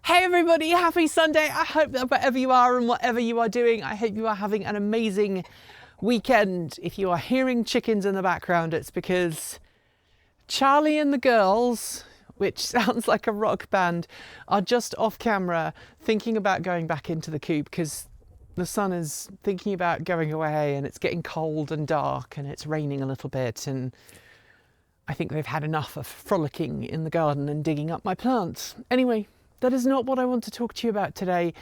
Hey everybody, happy Sunday. I hope that wherever you are and whatever you are doing, I hope you are having an amazing weekend. If you are hearing chickens in the background, it's because Charlie and the girls, which sounds like a rock band, are just off camera thinking about going back into the coop because the sun is thinking about going away and it's getting cold and dark and it's raining a little bit, and I think they've had enough of frolicking in the garden and digging up my plants. Anyway, that is not what I want to talk to you about today.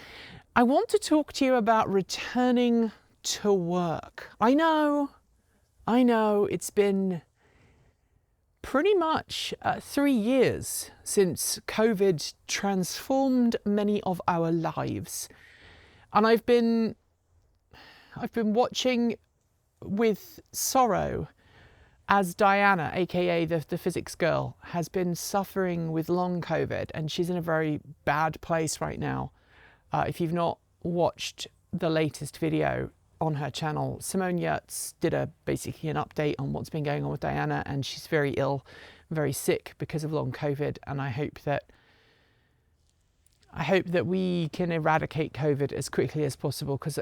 I want to talk to you about returning to work. I know, it's been pretty much 3 years since COVID transformed many of our lives. And I've been watching with sorrow as Diana, aka the physics girl, has been suffering with long COVID, and she's in a very bad place right now. If you've not watched the latest video on her channel, Simone Yurts did basically an update on what's been going on with Diana, and she's very ill, very sick because of long COVID. And I hope that we can eradicate COVID as quickly as possible, because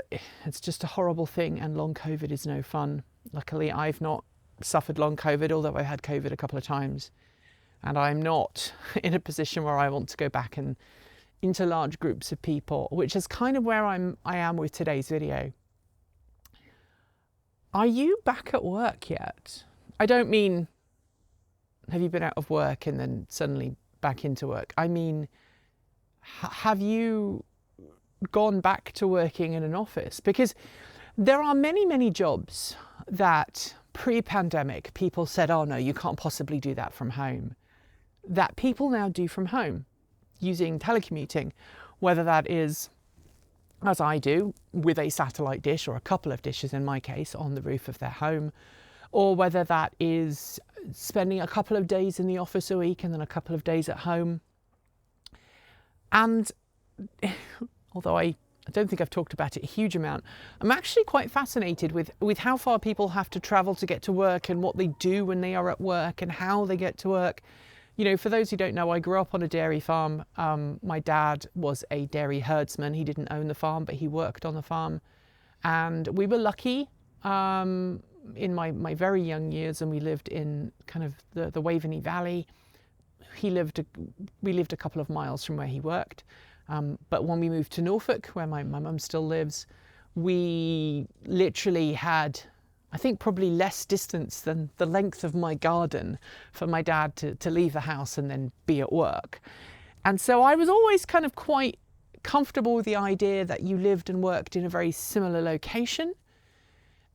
it's just a horrible thing, and long COVID is no fun. Luckily, I've not suffered long COVID, although I had COVID a couple of times, and I'm not in a position where I want to go back and into large groups of people, which is kind of where I am with today's video. Are you back at work yet? I don't mean have you been out of work and then suddenly back into work. I mean, have you gone back to working in an office? Because there are many jobs that pre-pandemic people said, oh no, you can't possibly do that from home, that people now do from home using telecommuting, whether that is, as I do, with a satellite dish or a couple of dishes in my case on the roof of their home, or whether that is spending a couple of days in the office a week and then a couple of days at home. And although I don't think I've talked about it a huge amount, I'm actually quite fascinated with how far people have to travel to get to work, and what they do when they are at work and how they get to work. You know, for those who don't know, I grew up on a dairy farm. My dad was a dairy herdsman. He didn't own the farm, but he worked on the farm. And we were lucky in my very young years, and we lived in kind of the Waveney Valley. We lived a couple of miles from where he worked. But when we moved to Norfolk, where my mum still lives, we literally had, I think, probably less distance than the length of my garden for my dad to leave the house and then be at work. And so I was always kind of quite comfortable with the idea that you lived and worked in a very similar location.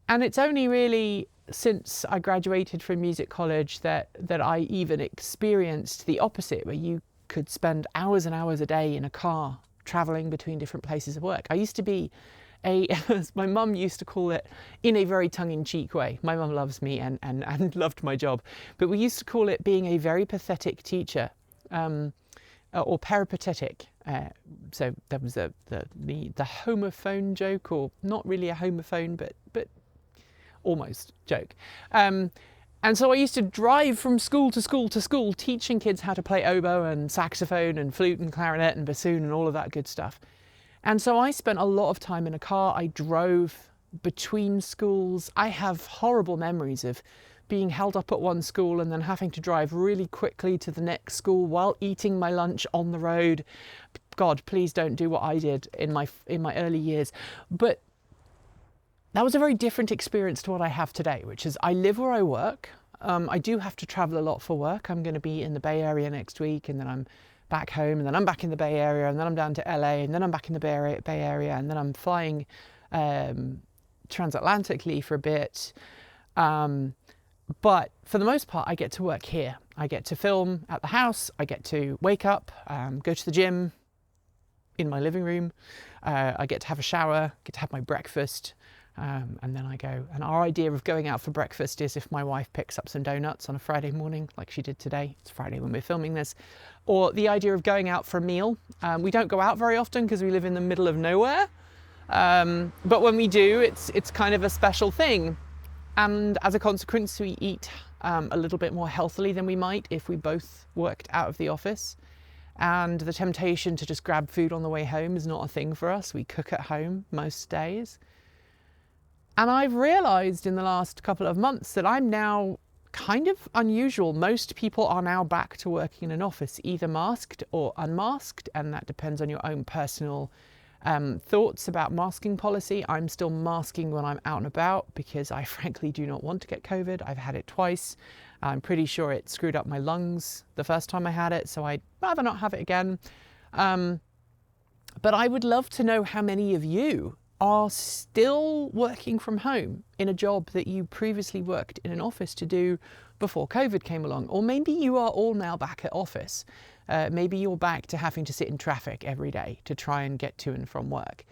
And it's only really since I graduated from music college that I even experienced the opposite, where you could spend hours and hours a day in a car traveling between different places of work. I used to be as my mum used to call it, in a very tongue-in-cheek way. My mum loves me and loved my job, but we used to call it being a very pathetic teacher, or peripatetic. So there was the homophone joke, or not really a homophone, but almost joke. And so I used to drive from school to school to school, teaching kids how to play oboe and saxophone and flute and clarinet and bassoon and all of that good stuff. And so I spent a lot of time in a car. I drove between schools. I have horrible memories of being held up at one school and then having to drive really quickly to the next school while eating my lunch on the road. God, please don't do what I did in my early years. But that was a very different experience to what I have today, which is I live where I work. I do have to travel a lot for work. I'm going to be in the Bay Area next week, and then I'm back home, and then I'm back in the Bay Area, and then I'm down to LA, and then I'm back in the Bay Area, and then I'm flying transatlantically for a bit. But for the most part, I get to work here. I get to film at the house. I get to wake up, go to the gym in my living room. I get to have a shower, get to have my breakfast. And then I go, and our idea of going out for breakfast is if my wife picks up some donuts on a Friday morning, like she did today. It's Friday when we're filming this. Or the idea of going out for a meal. We don't go out very often because we live in the middle of nowhere. But when we do, it's kind of a special thing. And as a consequence, we eat a little bit more healthily than we might if we both worked out of the office. And the temptation to just grab food on the way home is not a thing for us. We cook at home most days. And I've realized in the last couple of months that I'm now kind of unusual. Most people are now back to working in an office, either masked or unmasked, and that depends on your own personal thoughts about masking policy. I'm still masking when I'm out and about because I frankly do not want to get COVID. I've had it twice. I'm pretty sure it screwed up my lungs the first time I had it, so I'd rather not have it again. But I would love to know how many of you are still working from home in a job that you previously worked in an office to do before COVID came along. Or maybe you are all now back at office. Maybe you're back to having to sit in traffic every day to try and get to and from work.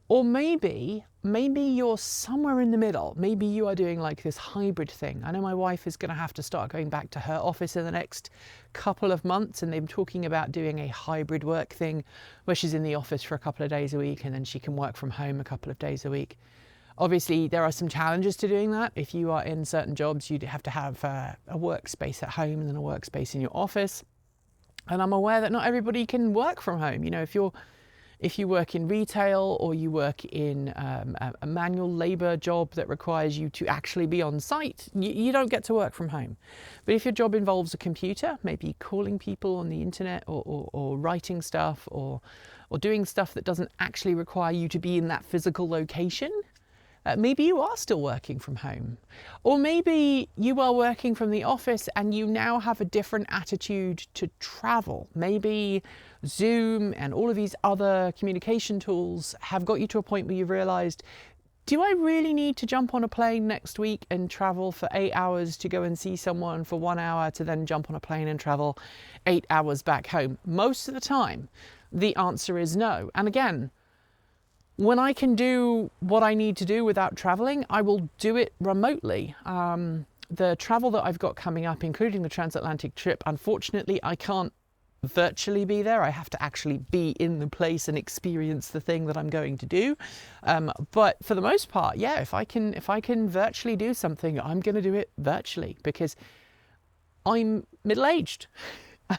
Or maybe you're somewhere in the middle. Maybe you are doing like this hybrid thing. I know my wife is going to have to start going back to her office in the next couple of months, and they're talking about doing a hybrid work thing where she's in the office for a couple of days a week and then she can work from home a couple of days a week. Obviously, there are some challenges to doing that. If you are in certain jobs, you'd have to have a workspace at home and then a workspace in your office. And I'm aware that not everybody can work from home. You know, if you work in retail or you work in a manual labor job that requires you to actually be on site, you don't get to work from home. But if your job involves a computer, maybe calling people on the internet or writing stuff or doing stuff that doesn't actually require you to be in that physical location, maybe you are still working from home. Or maybe you are working from the office and you now have a different attitude to travel. Maybe Zoom and all of these other communication tools have got you to a point where you've realized, do I really need to jump on a plane next week and travel for 8 hours to go and see someone for 1 hour to then jump on a plane and travel 8 hours back home? Most of the time, the answer is no. And again, when I can do what I need to do without traveling, I will do it remotely. The travel that I've got coming up, including the transatlantic trip, unfortunately, I can't virtually be there. I have to actually be in the place and experience the thing that I'm going to do. But for the most part, yeah, if I can virtually do something, I'm going to do it virtually because I'm middle-aged. I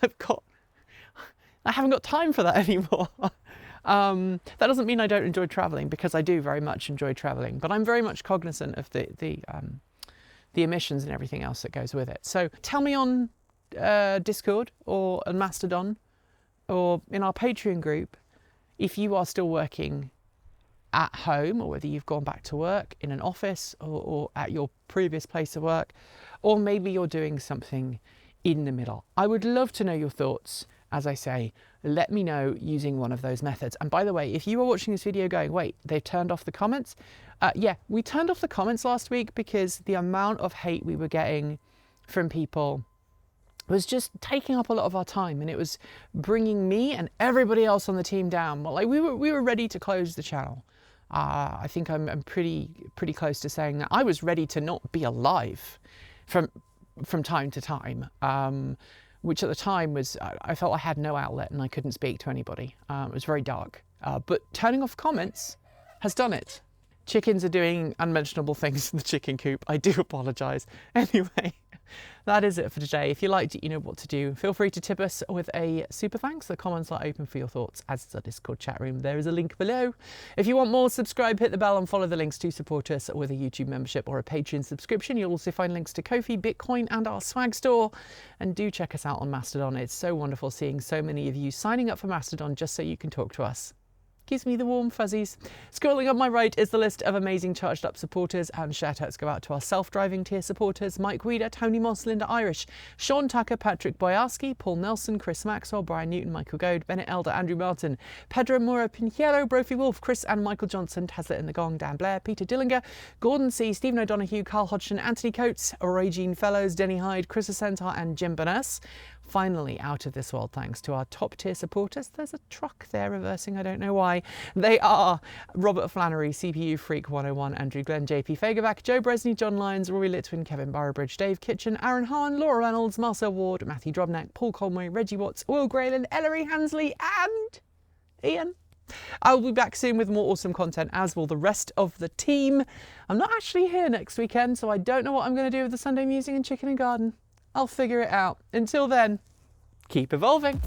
haven't got time for that anymore. That doesn't mean I don't enjoy traveling, because I do very much enjoy traveling, but I'm very much cognizant of the emissions and everything else that goes with it. So tell me on Discord or on Mastodon or in our Patreon group if you are still working at home, or whether you've gone back to work in an office or at your previous place of work, or maybe you're doing something in the middle. I would love to know your thoughts. As I say, let me know using one of those methods. And by the way, if you were watching this video going, wait, they've turned off the comments. Yeah, we turned off the comments last week because the amount of hate we were getting from people was just taking up a lot of our time, and it was bringing me and everybody else on the team down. Well, like we were ready to close the channel. I think I'm pretty close to saying that. I was ready to not be alive from time to time. Which at the time was, I felt I had no outlet and I couldn't speak to anybody. It was very dark. But turning off comments has done it. Chickens are doing unmentionable things in the chicken coop. I do apologise. Anyway, that is it for today. If you liked it, you know what to do. Feel free to tip us with a super thanks. The comments are open for your thoughts, as is our Discord chat room. There is a link below. If you want more, subscribe, hit the bell and follow the links to support us with a YouTube membership or a Patreon subscription. You'll also find links to Ko-fi, Bitcoin and our swag store. And do check us out on Mastodon. It's so wonderful seeing so many of you signing up for Mastodon just so you can talk to us. Gives me the warm fuzzies. Scrolling up my right is the list of amazing charged up supporters, and shout outs go out to our self-driving tier supporters: Mike Weeder, Tony Moss, Linda Irish, Sean Tucker, Patrick Boyarski, Paul Nelson, Chris Maxwell, Brian Newton, Michael Goad, Bennett Elder, Andrew Martin, Pedro Mora, Pinheiro, Brophy Wolf, Chris and Michael Johnson, Tesla in the Gong, Dan Blair, Peter Dillinger, Gordon C, Stephen O'Donoghue, Carl Hodgson, Anthony Coates, Regine Fellows, Denny Hyde, Chris Asentar and Jim Burness. Finally, out of this world thanks to our top tier supporters. There's a truck there reversing, I don't know why. They are Robert Flannery, CPU Freak 101, Andrew Glenn, JP Fagerback, Joe Bresney, John Lyons, Rory Litwin, Kevin Boroughbridge, Dave Kitchen, Aaron Hahn, Laura Reynolds, Marcel Ward, Matthew Drobnak, Paul Conway, Reggie Watts, Will Grayland, Ellery Hansley and Ian. I'll be back soon with more awesome content, as will the rest of the team. I'm not actually here next weekend, so I don't know what I'm going to do with the Sunday Musing and Chicken and Garden. I'll figure it out. Until then, keep evolving.